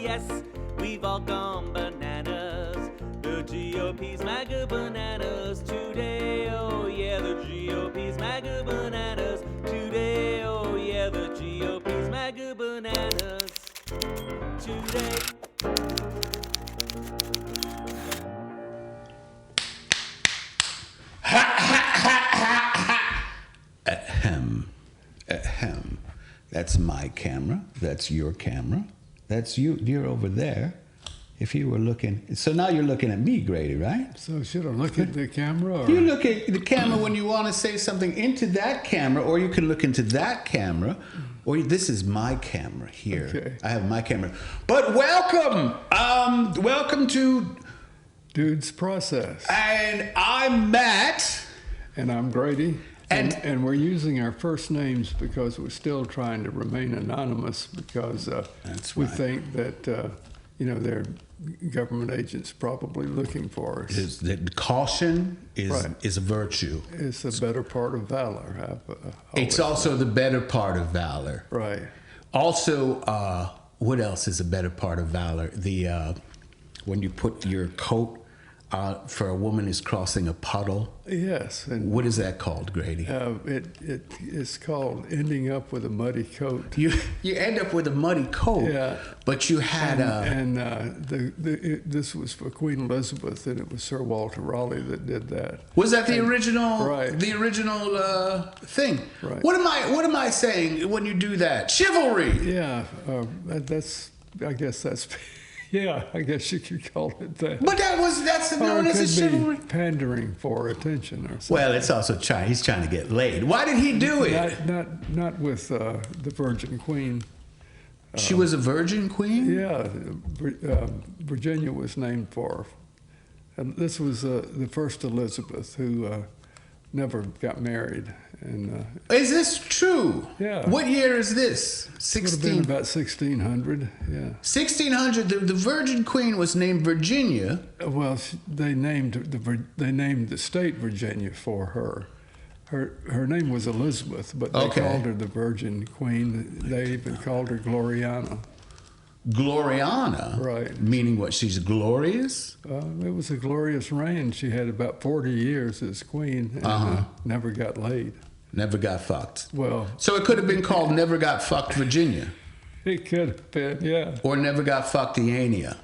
yes, we've all gone bananas. The GOP's MAGA bananas today, oh yeah, the GOP's MAGA bananas today, oh yeah, the GOP's MAGA bananas today. Ahem. Ahem. That's my camera. That's your camera. That's you. You're over there. If you were looking... So now you're looking at me, Grady, right? So should I look at the camera? Or? You look at the camera when you want to say something into that camera, or you can look into that camera, or this is my camera here. Okay. I have my camera. But welcome! Welcome to... Dude's Process. And I'm Matt. And I'm Grady. And we're using our first names because we're still trying to remain anonymous because we think that, they're government agents probably looking for us. That caution is Right. is a virtue. It's a better part of valor. It's also the better part of valor. Right. Also, what else is a better part of valor? The when you put your coat for a woman is crossing a puddle. Yes. And What is that called, Grady? it's called ending up with a muddy coat. You end up with a muddy coat. Yeah. But you had this was for Queen Elizabeth, and it was Sir Walter Raleigh that did that. was that the original? Right. The original thing. Right. What am I saying when you do that? Chivalry. Yeah, I guess that's. Yeah, I guess you could call it that. But that's Or known it as a could chivalry. be pandering for attention or something. Well, it's also he's trying to get laid. Why did he do it? Not with the Virgin Queen. She was a virgin queen? Yeah, Virginia was named for her. And this was the first Elizabeth who never got married. And Is this true? Yeah. What year is this? it would have been about 1600. Yeah. 1600. The virgin queen was named Virginia. Well, they named the state Virginia for her. Her name was Elizabeth, but they called her the Virgin Queen. They even called her Gloriana. Gloriana? Right. Meaning what? She's glorious? It was a glorious reign. She had about 40 years as queen and never got laid. Never got fucked. Well, So it could have been called Never Got Fucked Virginia. it could have been, yeah. Or Never Got Fucked Eania.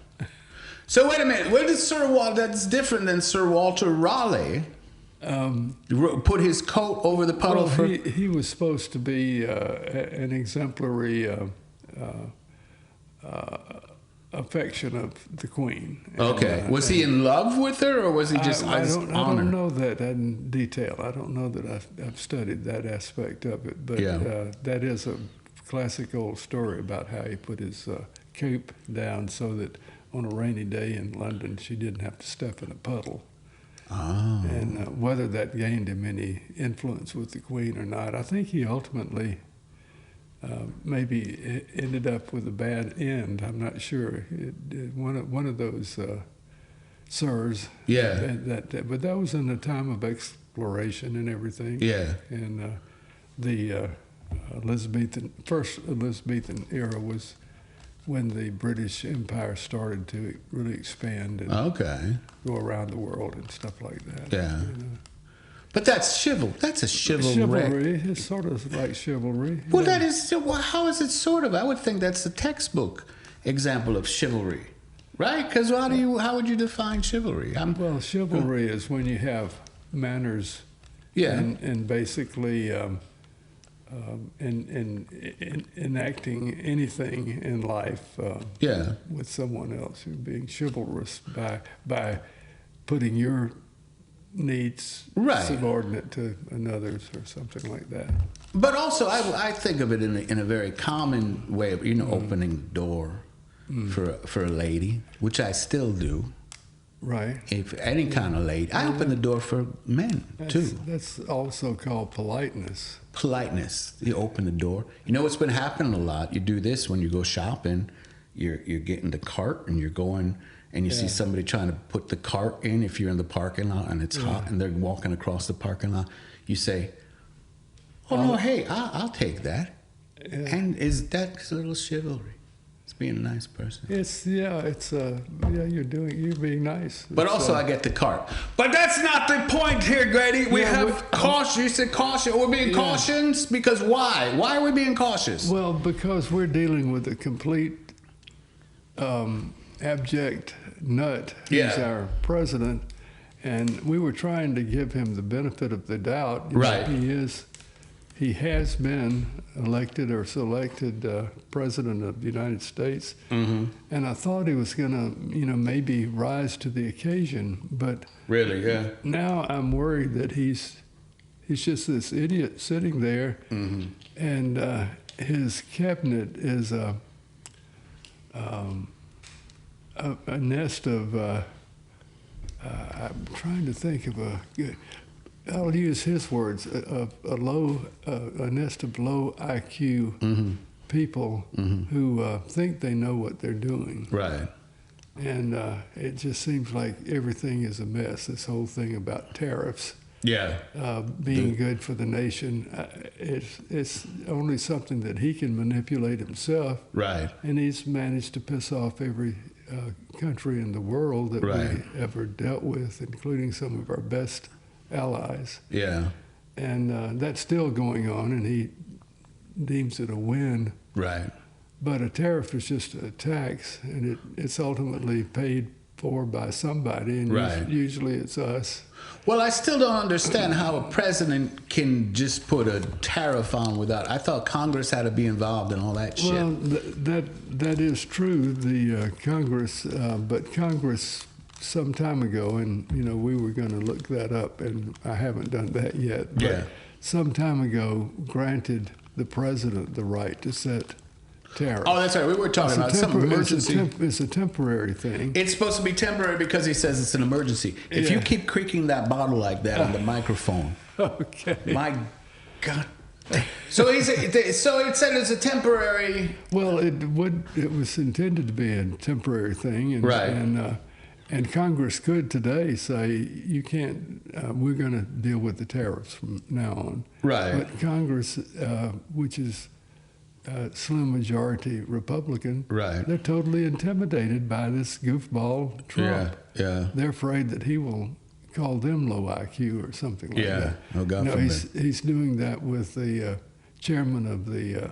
So wait a minute. Where did that's different than Sir Walter Raleigh put his coat over the puddle Well, for... he was supposed to be an exemplary affection of the queen. Okay. Was he in love with her, or was he just I don't honored? know that in detail. I don't know that I've studied that aspect of it, but that is a classic old story about how he put his cape down so that on a rainy day in London she didn't have to step in a puddle. Oh. And whether that gained him any influence with the queen or not, I think he ultimately maybe ended up with a bad end. I'm not sure. One of those sirs. Yeah. But that was in a time of exploration and everything. Yeah. And the first Elizabethan era was when the British Empire started to really expand and go around the world and stuff like that. Yeah. But that's That's a chivalry. Chivalry. It's sort of like chivalry. Well, yeah. that is. Well, how is it sort of? I would think that's a textbook example of chivalry, right? Because how would you define chivalry? Well, chivalry is when you have manners. Yeah. And basically enacting anything in life. With someone else, you're being chivalrous by putting your needs subordinate to another's or something like that. But also, I think of it in a very common way of opening the door for a lady, which I still do. Right. If any kind of lady, I open the door for men too. That's also called politeness. Politeness. You open the door. You know what's been happening a lot? You do this when you go shopping. You're getting the cart and you're going. And you see somebody trying to put the cart in if you're in the parking lot and it's hot and they're walking across the parking lot. You say, "Oh no, hey, I'll take that." Yeah. And that's a little chivalry. It's being a nice person. You're being nice. But It's, also, I get the cart. But that's not the point here, Grady. We have caution. You said caution. We're being cautious because why? Why are we being cautious? well, because we're dealing with a complete abject nut who's our president, and we were trying to give him the benefit of the doubt. Right. He has been elected or selected president of the United States, and I thought he was going to, maybe rise to the occasion. But Really, yeah. now I'm worried that he's just this idiot sitting there, and his cabinet is a nest of. I'm trying to think of I'll use his words, a nest of low IQ people who think they know what they're doing. Right. And it just seems like everything is a mess. This whole thing about tariffs Yeah. being good for the nation, it's only something that he can manipulate himself. Right. And he's managed to piss off every country in the world that Right. we ever dealt with, including some of our best allies. Yeah. And that's still going on, and he deems it a win. Right. But a tariff is just a tax, and it's ultimately paid for by somebody, and Right. usually it's us. Well, I still don't understand how a president can just put a tariff on without. I thought Congress had to be involved in all that shit. Well, that is true. The Congress, but Congress some time ago, and we were going to look that up, and I haven't done that yet. But Yeah. some time ago, granted the president the right to set tariffs. Oh, that's right. We were talking about some emergency. It's a temporary thing. It's supposed to be temporary because he says it's an emergency. If you Yeah. keep creaking that bottle like that on the microphone, Okay. my God. So it said it's a temporary. Well, it was intended to be a temporary thing, and Right. and Congress could today say you can't. We're going to deal with the tariffs from now on. Right. But Congress, which is slim majority Republican, Right. they're totally intimidated by this goofball Trump. Yeah. They're afraid that he will call them low IQ or something like Yeah. that. Oh, God No, forbid. he's doing that with the chairman of the.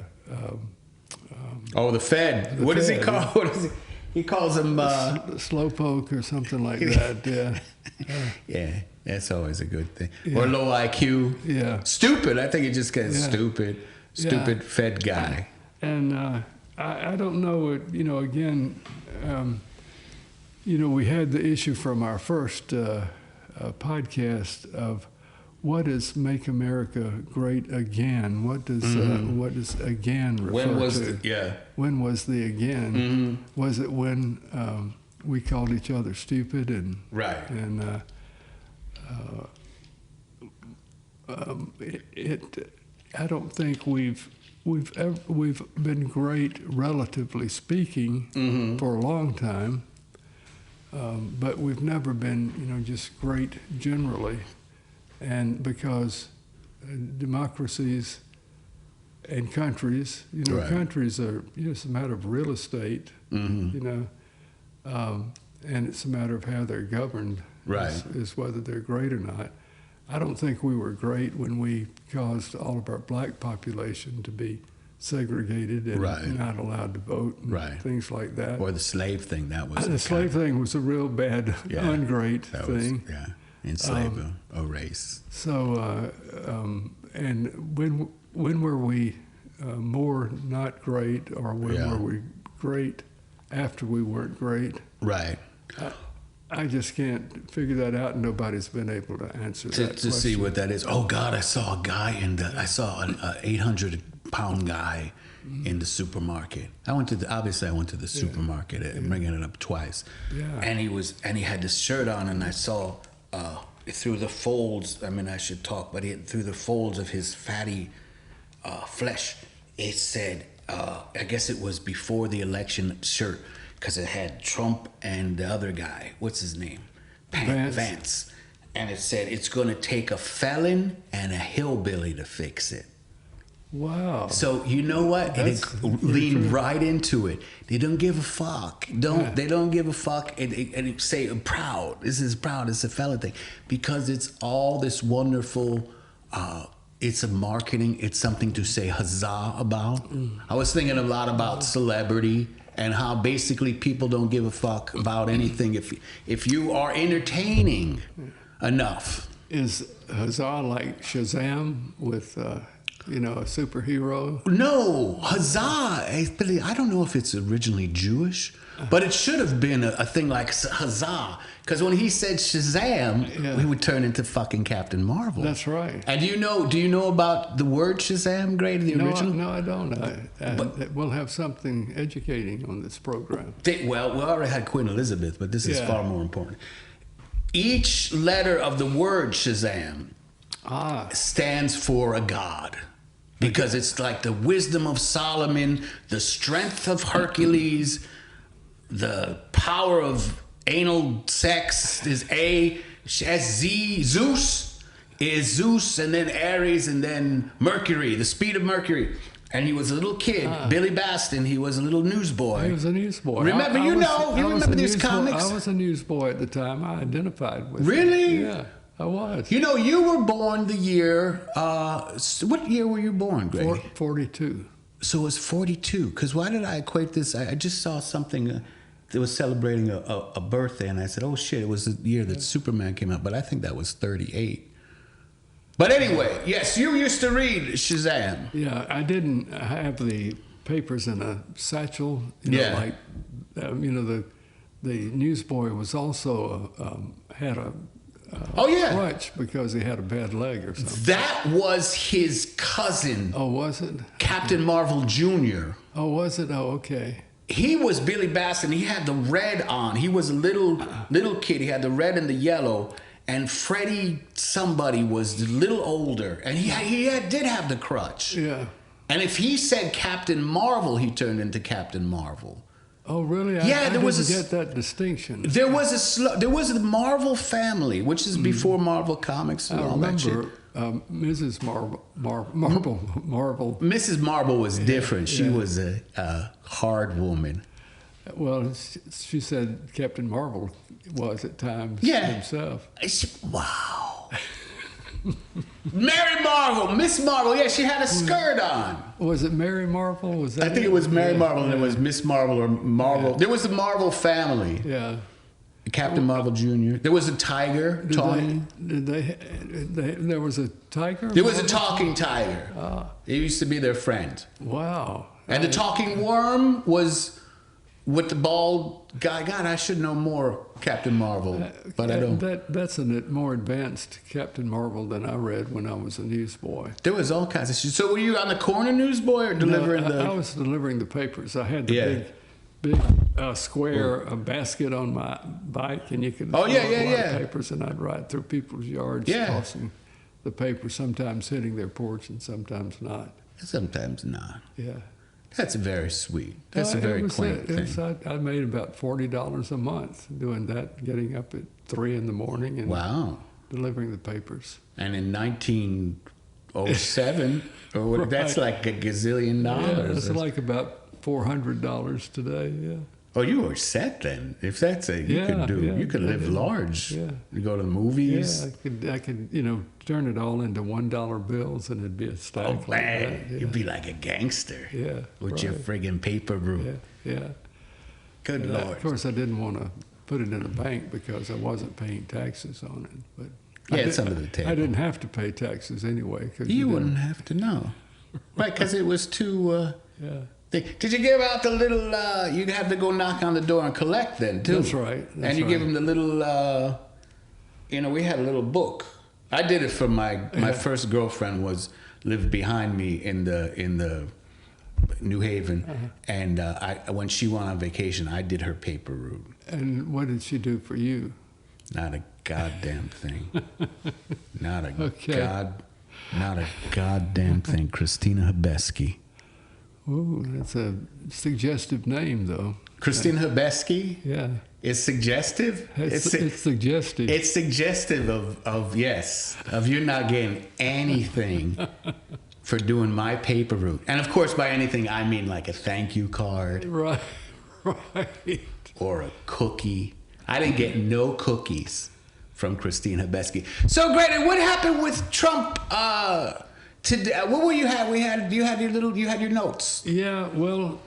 Oh, the Fed. The What does he Fed, call? yeah. What is he? He calls him. Slowpoke or something like that. Yeah. Yeah, that's always a good thing. Yeah. Or low IQ. Yeah. Stupid. I think it just gets Yeah. stupid. Stupid Fed guy. And I don't know. Again, we had the issue from our first podcast of what is Make America Great Again? What does again refer When was to? When was the again? Was it when we called each other stupid and Right. and I don't think we've been great, relatively speaking, for a long time, but we've never been, just great generally, and because democracies and countries, Right. countries are, it's a matter of real estate, and it's a matter of how they're governed, Right. is whether they're great or not. I don't think we were great when we caused all of our black population to be segregated and Right. not allowed to vote and Right. things like that. Or the slave thing. That was The slave thing was a real bad, Yeah. ungreat That thing. was enslave a race. So, and when were we more not great, or when Yeah. were we great after we weren't great? Right. I just can't figure that out, and nobody's been able to answer that To see question. what that is. Oh God, I saw a guy I saw an 800-pound guy in the supermarket. I went to the supermarket. I'm bringing it up twice. Yeah. And he had this shirt on, and I saw through the folds. I mean, I should talk, but through the folds of his fatty flesh, it said, I guess it was before the election shirt, because it had Trump and the other guy. What's his name? Vance. And it said, it's going to take a felon and a hillbilly to fix it. Wow. So you know what? And it That's very leaned true. right into it. They don't give a fuck. They don't give a fuck. And it say proud. This is proud. It's a fella thing because it's all this wonderful. It's a marketing. It's something to say huzzah about. I was thinking a lot about celebrity and how basically people don't give a fuck about anything if you are entertaining enough. Is Huzzah like Shazam with, you know, a superhero? No, huzzah! I don't know if it's originally Jewish, but it should have been a thing like huzzah. Because when he said Shazam, Yeah. we would turn into fucking Captain Marvel. That's right. And do you know about the word Shazam, Grady, the original? No, I don't. We'll have something educating on this program. Well, we already had Queen Elizabeth, but this is Yeah. far more important. Each letter of the word Shazam stands for a god. Because it's like the wisdom of Solomon, the strength of Hercules, the power of anal sex is A, Z, Zeus is Zeus, and then Aries, and then Mercury, the speed of Mercury. And he was a little kid, Billy Baston, he was a little newsboy. He was a newsboy. Remember, you remember these newsboy. comics? I was a newsboy at the time. I identified with Really? it. Yeah, I was. You know, you were born the year, what year were you born, Grady? 42. So it was 42. Because why did I equate this? I just saw something that was celebrating a birthday, and I said, oh shit, it was the year that Superman came out, but I think that was 38. But anyway, yes, you used to read Shazam. Yeah, I didn't have the papers in a satchel. You know, Yeah. like, you know, the newsboy was also had a Oh, yeah. crutch because he had a bad leg or something. That was his cousin, Oh, was it? Captain Marvel Jr. Oh, was it? Oh, okay. He was Billy Baston. He had the red on. He was a little kid. He had the red and the yellow. And Freddie somebody was a little older, and he did have the crutch. Yeah. And if he said Captain Marvel, he turned into Captain Marvel. Oh, really? Yeah, there was didn't get that distinction. There was the Marvel family, which is before Marvel Comics and I all that shit. remember Mrs. Marvel. Mrs. Marvel was different. She was a hard woman. Well, she said Captain Marvel was at times himself. Wow. Mary Marvel, Miss Marvel. Yeah, she had a skirt on. Was it Mary Marvel? Was that? I think it was Mary Marvel, and it was Miss Marvel or Marvel. Yeah. There was the Marvel family. Yeah. Captain Marvel Jr. There was a tiger. There was a tiger? There was a talking tiger. It used to be their friend. Wow. And the talking worm was with the bald guy. God, I should know more Captain Marvel, but I don't. That's a more advanced Captain Marvel than I read when I was a newsboy. There was all kinds of shit. So were you on the corner newsboy or delivering I was delivering the papers. I had the big square basket on my bike, and you could Oh, yeah, load a lot yeah. of papers, and I'd ride through people's yards tossing the paper, sometimes hitting their porch and sometimes not. Sometimes not. Yeah. That's very sweet. That's a very quaint thing. I made about $40 a month doing that, getting up at 3 in the morning and Wow. delivering the papers. And in 1907, or what, that's like a gazillion dollars. It's like about $400 today. Yeah. Oh, you were set then. If that's a you could live large. Yeah. You go to the movies. Yeah, I could, turn it all into $1 bills, and it'd be a stack. Oh like man, that. Yeah. you'd be like a gangster. Yeah, With your friggin' paper route. Yeah. Good And Lord. of course, I didn't want to put it in a bank because I wasn't paying taxes on it. But It's under the table. I didn't have to pay taxes anyway. Cause You wouldn't have to know. Right, because it was too... Yeah. Did you give out the little... you'd have to go knock on the door and collect then, too. That's right. And you give them the little... we had a little book. I did it for my first girlfriend lived behind me in the New Haven. And when she went on vacation, I did her paper route. And what did she do for you? Not a goddamn thing. Not a Okay. not a goddamn thing. Christina Habeski. Ooh, that's a suggestive name, though. Christina Habeski Yeah. is suggestive. It's suggestive. It's suggestive of you not getting anything for doing my paper route. And of course, by anything, I mean like a thank you card Right, right. or a cookie. I didn't get no cookies from Christine Habesky. So great. And what happened with Trump today? What were you had? You had your notes. Yeah, well,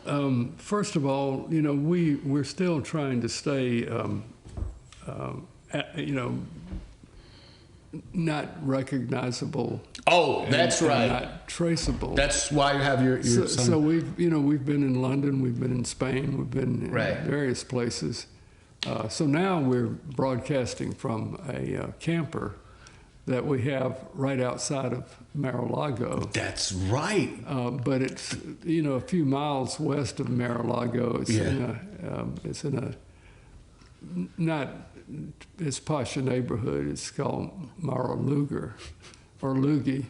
first of all, you know, we're still trying to stay, you know, not recognizable. Oh, that's and right. Not traceable. That's why you have your son. So we've been in London, we've been in Spain, we've been in Right. various places. So now we're broadcasting from a camper that we have right outside of Mar-a-Lago. That's right. But it's, you know, a few miles west of Mar-a-Lago. It's in a not as posh a neighborhood. It's called Mar-a-Luger or Lugie.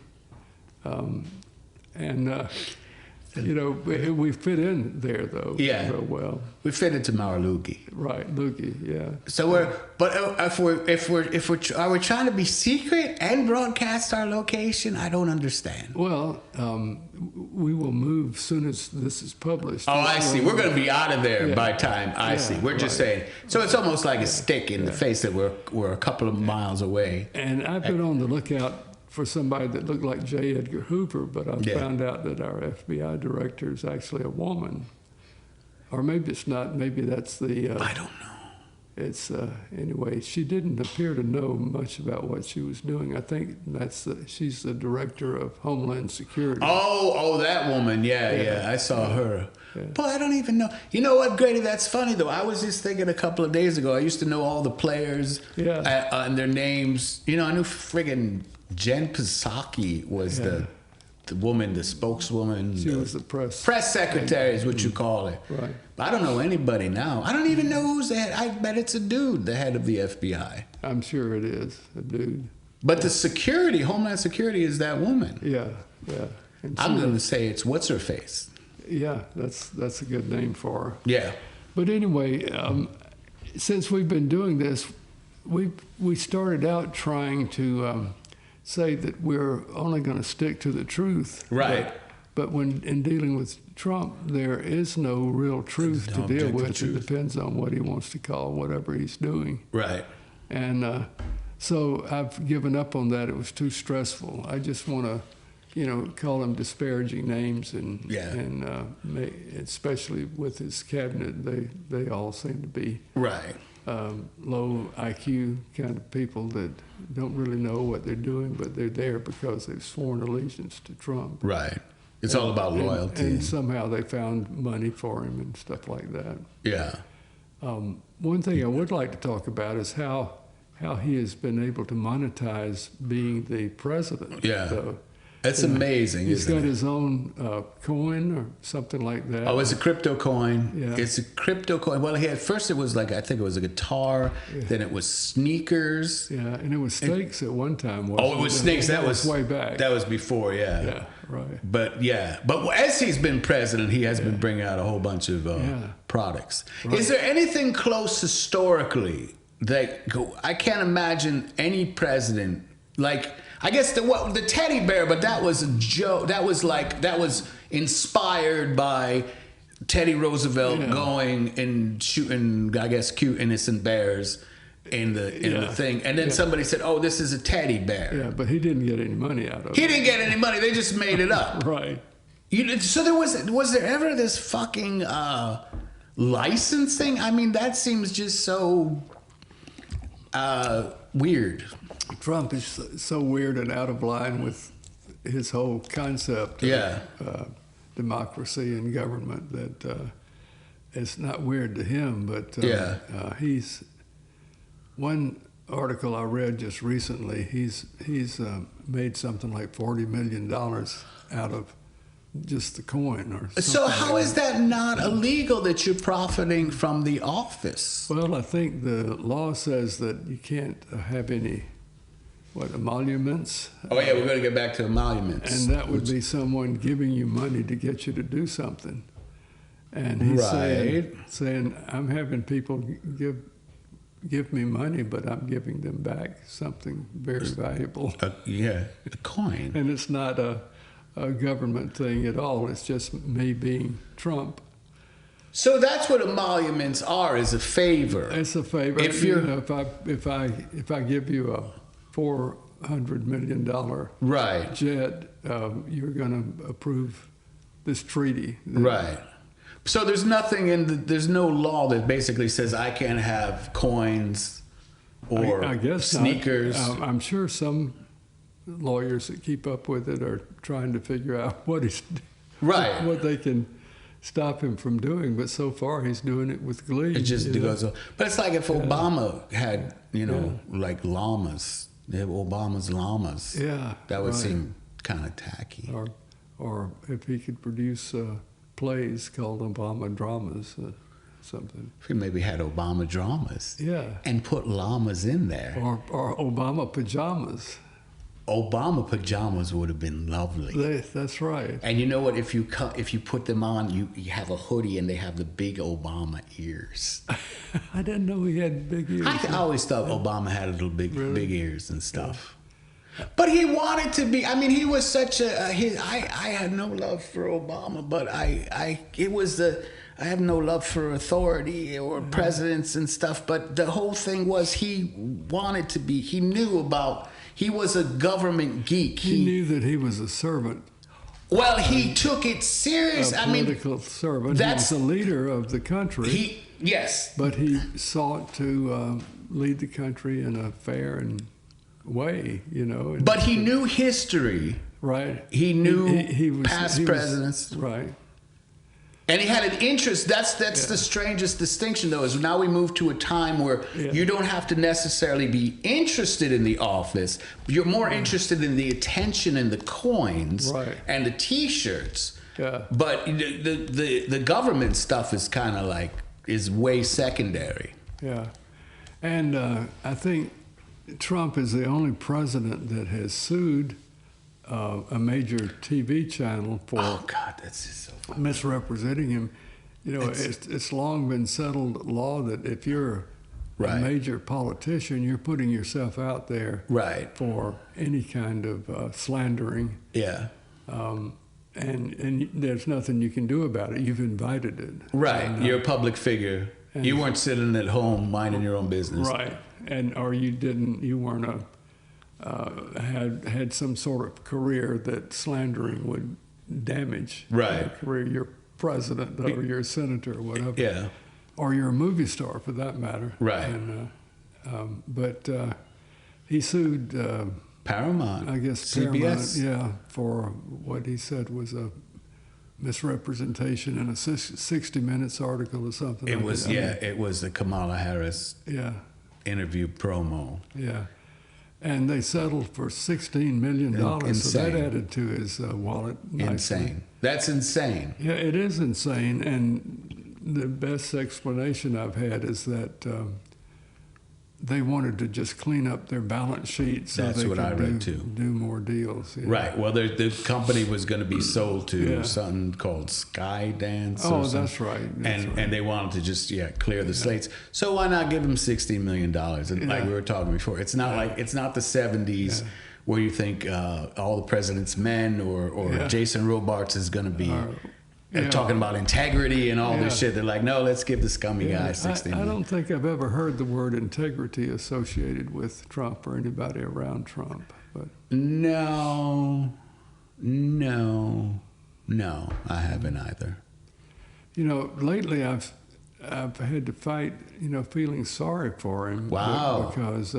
You know, we fit in there though. Yeah. Real well. We fit into Maralugi. Right, Lugie. Yeah. So are we trying to be secret and broadcast our location? I don't understand. Well, we will move soon as this is published. Oh, I see. We're going to be out of there Yeah. by time. I see. We're just saying. So it's almost like a stick in the face that we're a couple of miles away. And I've been on the lookout for somebody that looked like J. Edgar Hoover, but I found out that our FBI director is actually a woman. Or maybe it's not. Maybe that's the... I don't know. It's anyway. She didn't appear to know much about what she was doing. I think she's the director of Homeland Security. Oh, that woman. Yeah. I saw her. Yeah. But I don't even know. You know what, Grady? That's funny though. I was just thinking a couple of days ago. I used to know all the players and their names. You know, I knew friggin' Jen Psaki was the woman, the spokeswoman. She was the press secretary is what you call it. Right. I don't know anybody now. I don't even know who's the head. I bet it's a dude, the head of the FBI. I'm sure it is a dude. But the security, Homeland Security, is that woman. Yeah. And I'm going to say it's what's her face. Yeah, that's a good name for her. Yeah. But anyway, since we've been doing this, we started out trying to say that we're only going to stick to the truth. Right. But when in dealing with Trump, there is no real truth to deal with. It depends on what he wants to call whatever he's doing. Right. And so I've given up on that. It was too stressful. I just want to, you know, call him disparaging names and especially with his cabinet, they all seem to be right. Low IQ kind of people that don't really know what they're doing, but they're there because they've sworn allegiance to Trump. Right. It's all about loyalty. And somehow they found money for him and stuff like that. Yeah. One thing I would like to talk about is how he has been able to monetize being the president. Yeah. That's amazing, He's isn't got it? his own coin or something like that. Oh, it's a crypto coin. Yeah. It's a crypto coin. Well, at first it was like, I think it was a guitar. Yeah. Then it was sneakers. Yeah, and it was snakes at one time. Oh, it was snakes. That was way back. That was before, yeah. Yeah, right. But as he's been president, he has been bringing out a whole bunch of products. Right. Is there anything close historically that I can't imagine any president like? I guess the teddy bear, but that was a joke. That was inspired by Teddy Roosevelt going and shooting, I guess, cute innocent bears in the thing. And then somebody said, "Oh, this is a teddy bear." Yeah, but he didn't get any money out of it. He didn't get any money. They just made it up. Right. So was there ever this fucking licensing? I mean, that seems just so weird. Trump is so weird and out of line with his whole concept of democracy and government that it's not weird to him, but he's one article I read just recently, he's made something like $40 million out of just the coin or something. So how is that not illegal that you're profiting from the office? Well, I think the law says that you can't have any emoluments. Oh yeah, we're going to get back to emoluments. And that would be someone giving you money to get you to do something. And he's saying, I'm having people give me money, but I'm giving them back something very valuable. A coin. And it's not a a government thing at all. It's just me being Trump. So that's what emoluments are, is a favor. It's a favor. If you're if I give you a $400 million right, jet, you're going to approve this treaty. Right. So there's nothing there's no law that basically says I can't have coins or I guess sneakers. I'm sure some lawyers that keep up with it are trying to figure out what they can stop him from doing. But so far, he's doing it with glee. It just goes on. But it's like if Obama had, like llamas. They have Obama's llamas. Yeah, that would seem kind of tacky. Or if he could produce plays called Obama dramas, something. If he maybe had Obama dramas. Yeah. And put llamas in there. Or Obama pajamas. Obama pajamas would have been lovely. That's right. And you know what? If you put them on, you have a hoodie and they have the big Obama ears. I didn't know he had big ears. I always thought Obama had little big ears and stuff. Yeah. But he wanted to be. I mean, he was such a. I had no love for Obama, but I have no love for authority or presidents and stuff. But the whole thing was he wanted to be. He knew about. He was a government geek. He knew that he was a servant. Well, he took it serious. A political servant. He was the leader of the country. Yes. But he sought to lead the country in a fair and way, But he knew history. Right. He knew past presidents. Right. And he had an interest. That's the strangest distinction, though, is now we move to a time where you don't have to necessarily be interested in the office. You're more interested in the attention and the coins and the T-shirts. Yeah. But the government stuff is kind of is way secondary. Yeah. And I think Trump is the only president that has sued a major TV channel for that's just so funny. Misrepresenting him. It's long been settled law that if you're a major politician, you're putting yourself out there for any kind of slandering. Yeah. And there's nothing you can do about it. You've invited it. Right. And, you're a public figure. You weren't sitting at home minding your own business. Right. Or you weren't had some sort of career that slandering would damage. Right. Career. You're president or you're a senator or whatever. Yeah. Or you're a movie star for that matter. Right. And, but he sued Paramount. I guess CBS. Paramount, for what he said was a misrepresentation in a 60 Minutes article or something. It was it was the Kamala Harris interview promo. Yeah. And they settled for $16 million. Insane. So that added to his wallet. Nicely. Insane. That's insane. Yeah, it is insane. And the best explanation I've had is that they wanted to just clean up their balance sheet so That's they what I read could do more deals. Yeah. Right. Well, the company was going to be sold to something called Skydance. Oh, that's right. And they wanted to just clear the slates. So why not give them $16 million? And like we were talking before, it's not it's not the 70s where you think All the President's Men or Jason Robards is going to be. Talking about integrity and all this shit. They're like, no, let's give the scummy guy $16 million. I don't think I've ever heard the word integrity associated with Trump or anybody around Trump. But No, I haven't either. Lately I've had to fight, feeling sorry for him. Wow. Because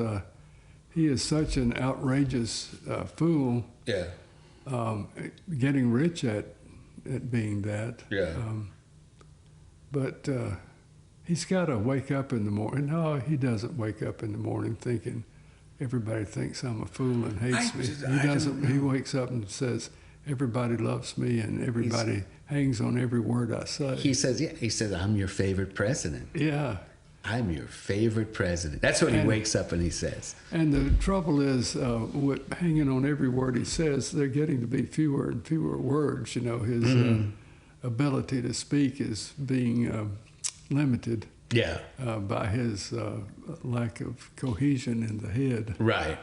he is such an outrageous fool. Yeah. Getting rich at being that. Yeah. But he's got to wake up in the morning. No, he doesn't wake up in the morning thinking everybody thinks I'm a fool and hates me. He doesn't. He wakes up and says everybody loves me and everybody hangs on every word I say. He says, I'm your favorite president. Yeah. I'm your favorite president. That's what he wakes up and he says. And the trouble is, with hanging on every word he says, they're getting to be fewer and fewer words. His ability to speak is being limited by his lack of cohesion in the head. Right.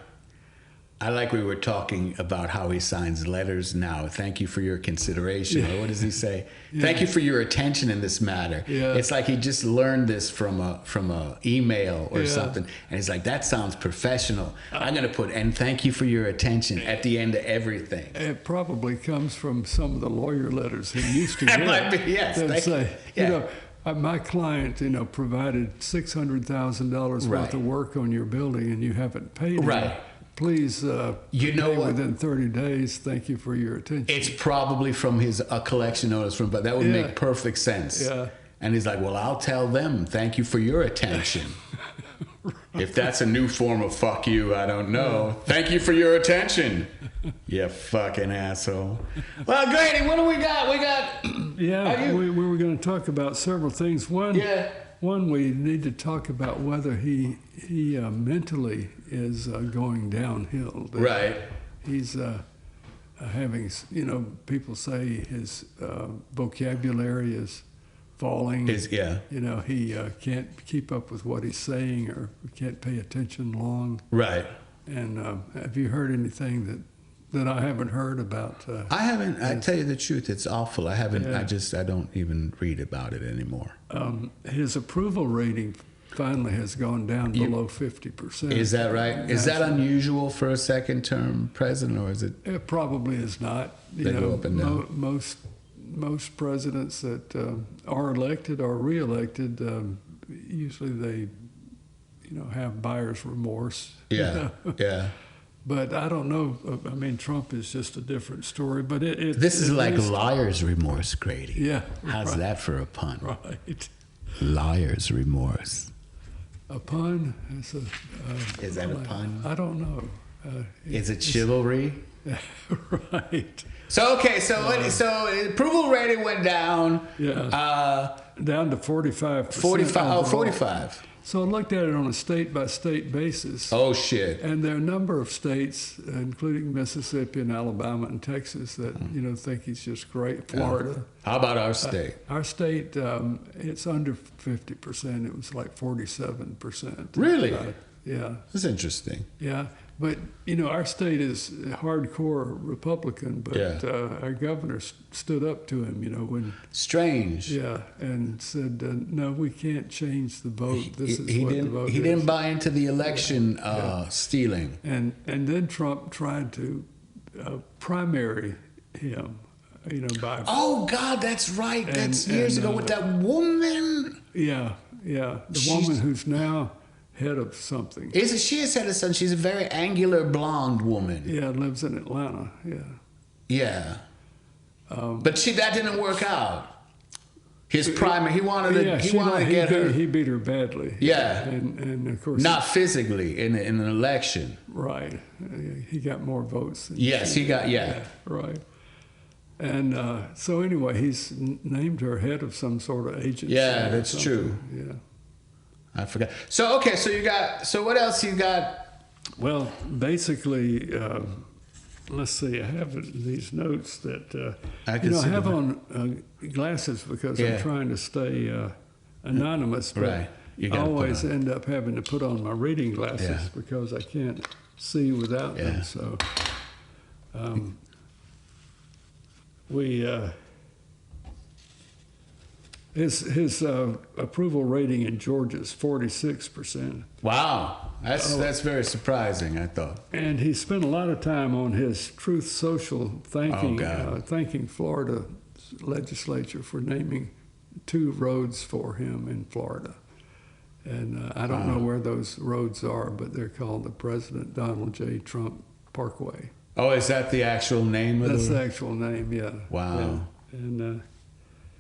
I like we were talking about how he signs letters now. Thank you for your consideration. Or what does he say? Thank you for your attention in this matter. Yeah. It's like he just learned this from a email or something. And he's like, that sounds professional. I'm going to put, and thank you for your attention at the end of everything. It probably comes from some of the lawyer letters he used to get. That might be, yes. That say, Yeah. you know, my client, you know, provided $600,000 Right. worth of work on your building and you haven't paid him. Right. Please You know pay what? within 30 days. Thank you for your attention. It's probably from a collection notice from, but that would make perfect sense. Yeah. And he's like, well, I'll tell them, thank you for your attention. If that's a new form of fuck you, I don't know. Thank you for your attention. You fucking asshole. Well, Grady, what do we got? We got... Yeah, we were going to talk about several things. One, we need to talk about whether he mentally is going downhill. That Right. He's having, you know, people say his vocabulary is falling. Yeah. You know, he can't keep up with what he's saying or can't pay attention long. Right. And have you heard anything that I haven't heard about? I haven't. I tell you the truth, it's awful. I haven't. I don't even read about it anymore. His approval rating finally has gone down below 50%. Is that right? Is that unusual for a second-term president, or is it? It probably is not. They go up and down. Most presidents that are elected or reelected, usually they, you know, have buyer's remorse. Yeah. Yeah. But I don't know. I mean, Trump is just a different story. But This is like liar's remorse, Grady. Yeah. How's right, that for a pun? Right. Liar's remorse. A pun? Is that a pun? I don't know. Is it chivalry? Right. So approval rating went down. Yeah. Down to 45%. 45. 45. So I looked at it on a state-by-state basis. Oh shit. And there are a number of states, including Mississippi and Alabama and Texas, that you know think he's just great. Florida. How about our state? Our state, it's under 50%. It was like 47%. Really? Yeah. That's interesting. Yeah. But you know, our state is hardcore Republican, but our governor stood up to him. You know, when strange. Yeah, and said, "No, we can't change the vote. This is what the vote is." He didn't buy into the election stealing. And then Trump tried to primary him. You know, by oh God, that's right. That's years ago with that woman. Yeah, the woman who's now head of something. Isn't she a head of something? She's a very angular blonde woman. Yeah, lives in Atlanta. Yeah. Yeah. But that didn't work out. His primary, he wanted to get her. He beat her badly. Yeah. And of course. Not physically in an election. Right. He got more votes. Yes, he got. Yeah. Right. And so anyway, he's named her head of some sort of agency. Yeah, that's true. Yeah. I forgot. So okay, so what else you got? Well, basically, let's see. I have these notes that I have on glasses because I'm trying to stay anonymous. But right. I always end up having to put on my reading glasses because I can't see without them. So His approval rating in Georgia is 46%. Wow, that's very surprising. I thought. And he spent a lot of time on his Truth Social thanking Florida legislature for naming 2 roads for him in Florida. And I don't know where those roads are, but they're called the President Donald J. Trump Parkway. Oh, is that the actual name of That's the actual name, yeah. Wow. Yeah. And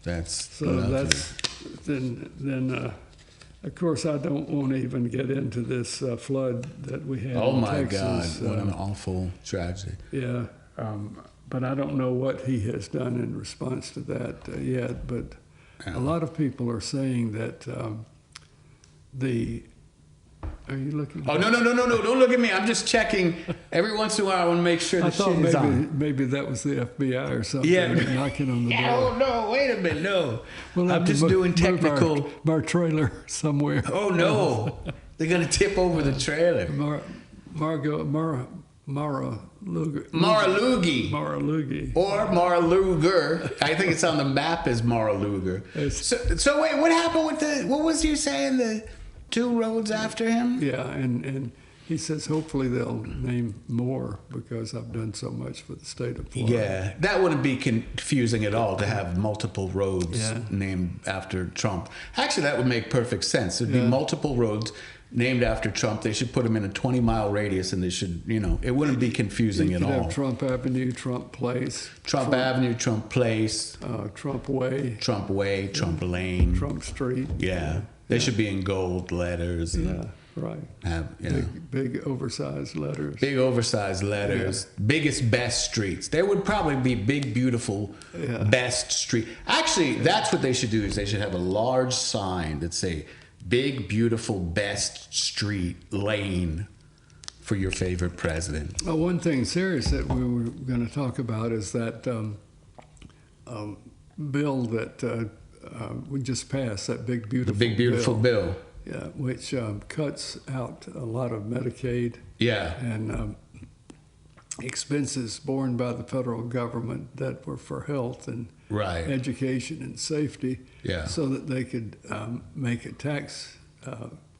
that's then of course I don't want to even get into this flood that we had in Texas. God, what an awful tragedy. Yeah, but I don't know what he has done in response to that yet. But a lot of people are saying that Are you looking? Oh, no. Don't look at me. I'm just checking. Every once in a while, I want to make sure the shit is on. Maybe that was the FBI or something knocking on the door. Oh, no. Wait a minute. No. I'm just doing technical. Move our trailer somewhere. Oh, no. They're going to tip over the trailer. Maralugi. Or Maraluger. I think it's on the map as Maraluger. So wait, what happened with what was you saying, the 2 roads after him? Yeah, and he says hopefully they'll name more because I've done so much for the state of Florida. Yeah, that wouldn't be confusing at all to have multiple roads Yeah. named after Trump. Actually, that would make perfect sense. There'd be multiple roads named after Trump. They should put them in a 20-mile radius, and they should, it wouldn't be confusing You at could all. have Trump Avenue, Trump Place. Trump Avenue, Trump Place, Trump Way. Trump Way, Trump Lane. Trump Street. Yeah. They should be in gold letters. And Right. have, Big oversized letters. big oversized letters. Biggest, best streets. There would probably be big, beautiful, best street. Actually, that's what they should do. Is they should have a large sign that say, "Big, beautiful, best street lane for your favorite president." Well, one thing serious that we were going to talk about is that bill that we just passed, that big, beautiful The big, beautiful bill. Yeah, which cuts out a lot of Medicaid Yeah. and expenses borne by the federal government that were for health and Right. education and safety, Yeah. so that they could make a tax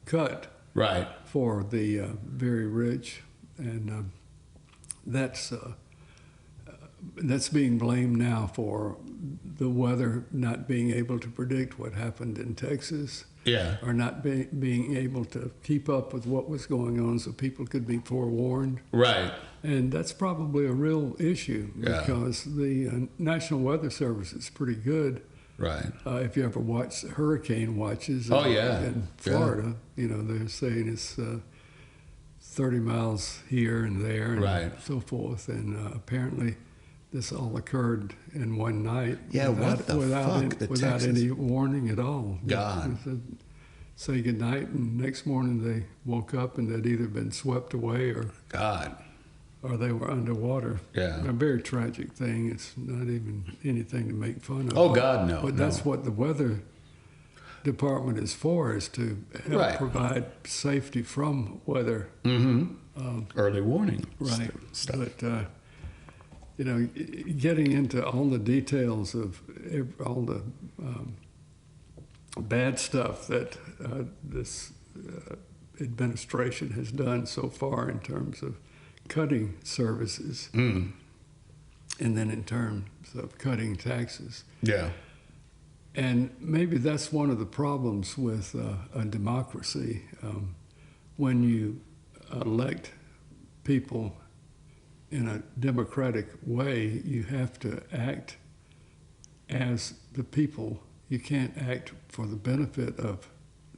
cut Right. for the very rich, and that's being blamed now for the weather not being able to predict what happened in Texas. Yeah. Or not being able to keep up with what was going on so people could be forewarned. Right. And that's probably a real issue because the National Weather Service is pretty good. Right. If you ever watch hurricane watches in Florida, they're saying it's 30 miles here and there and so forth. And apparently this all occurred in one night. Yeah, without any warning at all. God. They said, say goodnight, and next morning they woke up and they'd either been swept away or they were underwater. Yeah. A very tragic thing. It's not even anything to make fun of. Oh, God, no. But that's what the weather department is for, is to help provide safety from weather. Early warning. Right. Stuff. But, getting into all the details of all the bad stuff that this administration has done so far in terms of cutting services and then in terms of cutting taxes. Yeah. And maybe that's one of the problems with a democracy. When you elect people in a democratic way, you have to act as the people. You can't act for the benefit of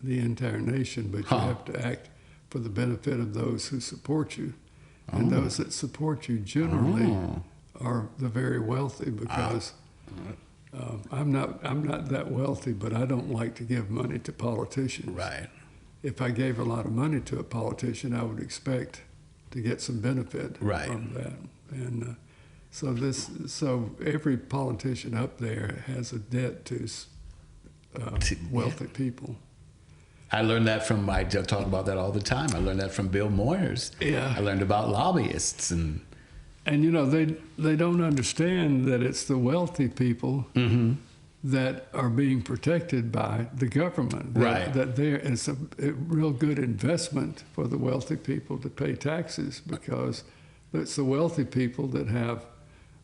the entire nation, but you have to act for the benefit of those who support you. And those that support you generally are the very wealthy, because I'm not that wealthy, but I don't like to give money to politicians. Right. If I gave a lot of money to a politician, I would expect to get some benefit from that. And so every politician up there has a debt to wealthy people. I learned that from, I talk about that all the time. I learned that from Bill Moyers. Yeah. I learned about lobbyists and they don't understand that it's the wealthy people that are being protected by the government. That it's a real good investment for the wealthy people to pay taxes, because it's the wealthy people that have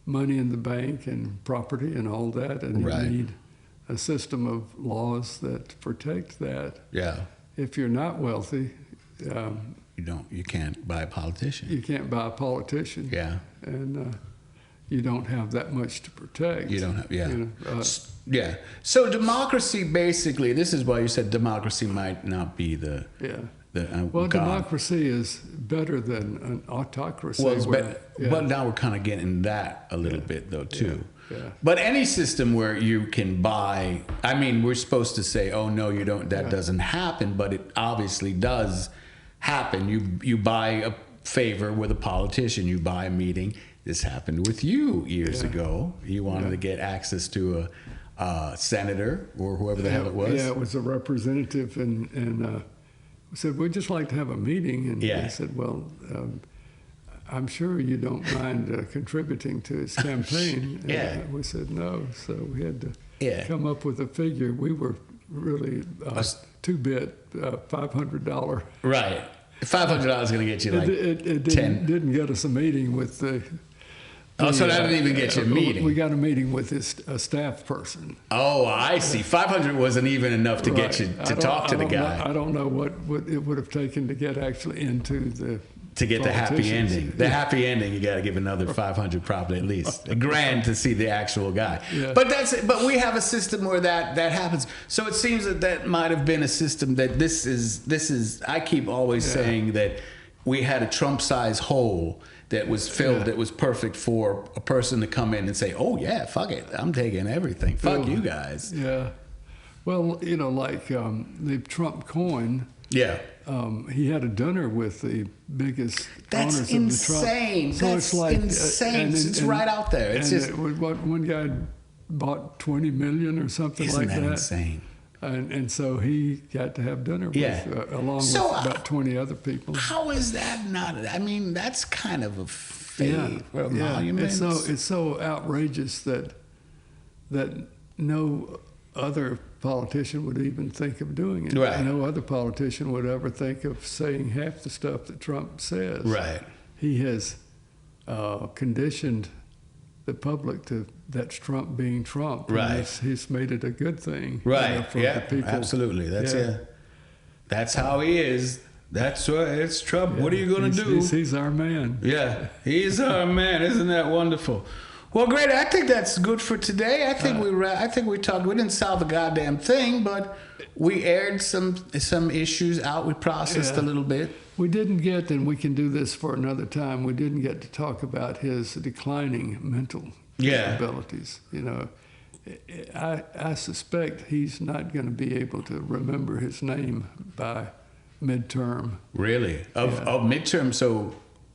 money in the bank and property and all that, and you need a system of laws that protect that. Yeah. If you're not wealthy, you can't buy a politician. You can't buy a politician. Yeah. And you don't have that much to protect. You don't have, So democracy, basically, this is why you said democracy might not be the democracy is better than an autocracy. But now we're kind of getting that a little bit, though, too. Yeah. But any system where you can buy, I mean, we're supposed to say, oh, no, you don't, that doesn't happen, but it obviously does happen. You buy a favor with a politician, you buy a meeting. This happened with you years ago. You wanted to get access to a senator or whoever the hell it was. Yeah, it was a representative, and we said, we'd just like to have a meeting. And they said, well, I'm sure you don't mind contributing to his campaign. Yeah. And we said no, so we had to Yeah. come up with a figure. We were really two-bit, $500. Right. $500 is going to get you like It 10. didn't get us a meeting with the. Oh, so that didn't even get you a meeting. We got a meeting with a staff person. Oh, I see. 500 wasn't even enough to get you to talk to the guy. I don't know what it would have taken to get actually into the. To get the happy politicians. ending. The happy ending, you got to give another 500 probably at least. $1,000 to see the actual guy. Yeah. But we have a system where that happens. So it seems that might have been a system that this is I keep always saying that we had a Trump-sized hole that was filled that was perfect for a person to come in and say, "Oh yeah, fuck it. I'm taking everything. Fuck you guys." Yeah. Well, like the Trump coin. Yeah. He had a dinner with the biggest That's owners insane. of the Trump. That's insane. It's right out there. It's just one guy bought 20 million or something isn't like that that. insane? And so he got to have dinner with, along with about 20 other people. How is that not? I mean, that's kind of a fake or a monument. It's so outrageous that no other politician would even think of doing it. Right. No other politician would ever think of saying half the stuff that Trump says. Right. He has conditioned the public to that's Trump being Trump. Right. He's made it a good thing. Right. For the people. Absolutely. That's how he is. That's what it's Trump. What are you going to do? He's our man. Yeah, he's our man. Isn't that wonderful? Well, great. I think that's good for today. I think we talked. We didn't solve a goddamn thing, but we aired some issues out. We processed a little bit. We didn't get, and we can do this for another time. We didn't get to talk about his declining mental abilities. I suspect he's not going to be able to remember his name by midterm. Really? Of midterm, so.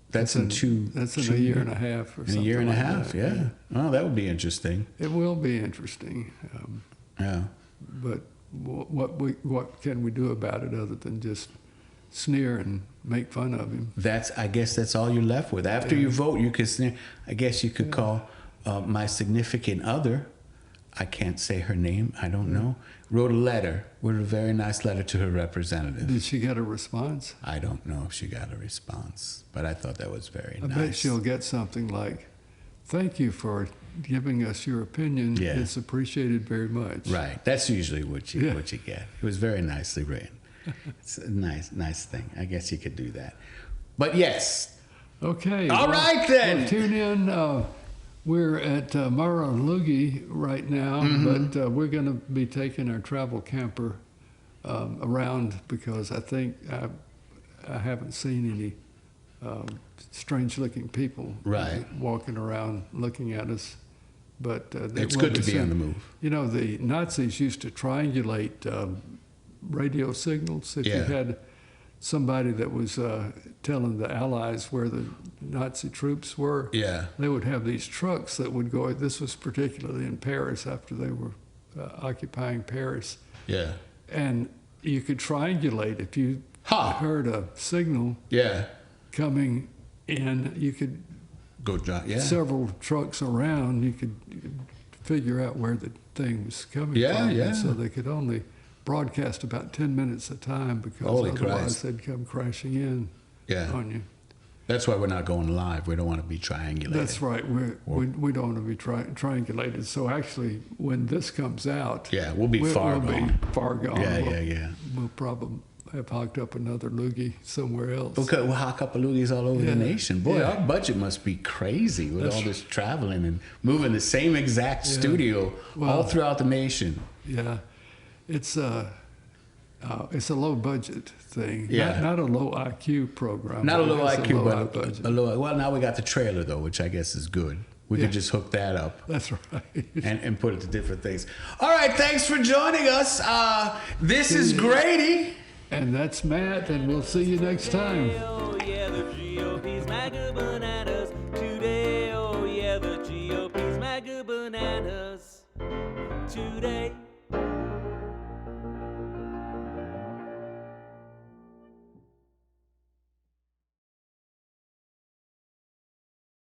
That's in a year and a half or something. In a year and a half, that. yeah. Oh, that would be interesting. It will be interesting. Yeah. But what can we do about it other than just sneer and make fun of him? I guess that's all you're left with. After you vote, you could sneer. I guess you could call my significant other. I can't say her name. I don't know. Wrote a very nice letter to her representative. Did she get a response? I don't know if she got a response, but I thought that was very nice. I bet she'll get something like, "Thank you for giving us your opinion. Yeah. It's appreciated very much." Right. That's usually what you get. It was very nicely written. It's a nice thing. I guess you could do that. But yes. Okay. All right then. Well, tune in. We're at Maralugi right now, but we're going to be taking our travel camper around because I think I haven't seen any strange-looking people walking around looking at us. But it's good to be on the move. The Nazis used to triangulate radio signals. If you had somebody that was telling the Allies where the Nazi troops were, they would have these trucks that would go. This was particularly in Paris after they were occupying Paris. Yeah. And you could triangulate. If you heard a signal coming in, you could go several trucks around. You could figure out where the thing was coming from. And so they could only broadcast about 10 minutes at a time because otherwise they'd come crashing in on you. That's why we're not going live. We don't want to be triangulated. That's right. We don't want to be triangulated. So actually, when this comes out, we'll be far gone. We'll probably have hocked up another loogie somewhere else. Okay, we'll hock up loogies all over the nation. Boy, our budget must be crazy with all this traveling and moving the same exact studio all throughout the nation. Yeah. It's a low budget thing. Yeah. Not a low IQ program. Not a low IQ, but budget. Well, now we got the trailer though, which I guess is good. We could just hook that up. That's right. and put it to different things. All right, thanks for joining us. This is Grady. And that's Matt, and we'll see you next time. Oh yeah, the GOP's MAGA bananas today. Oh yeah, the GOP's MAGA bananas today.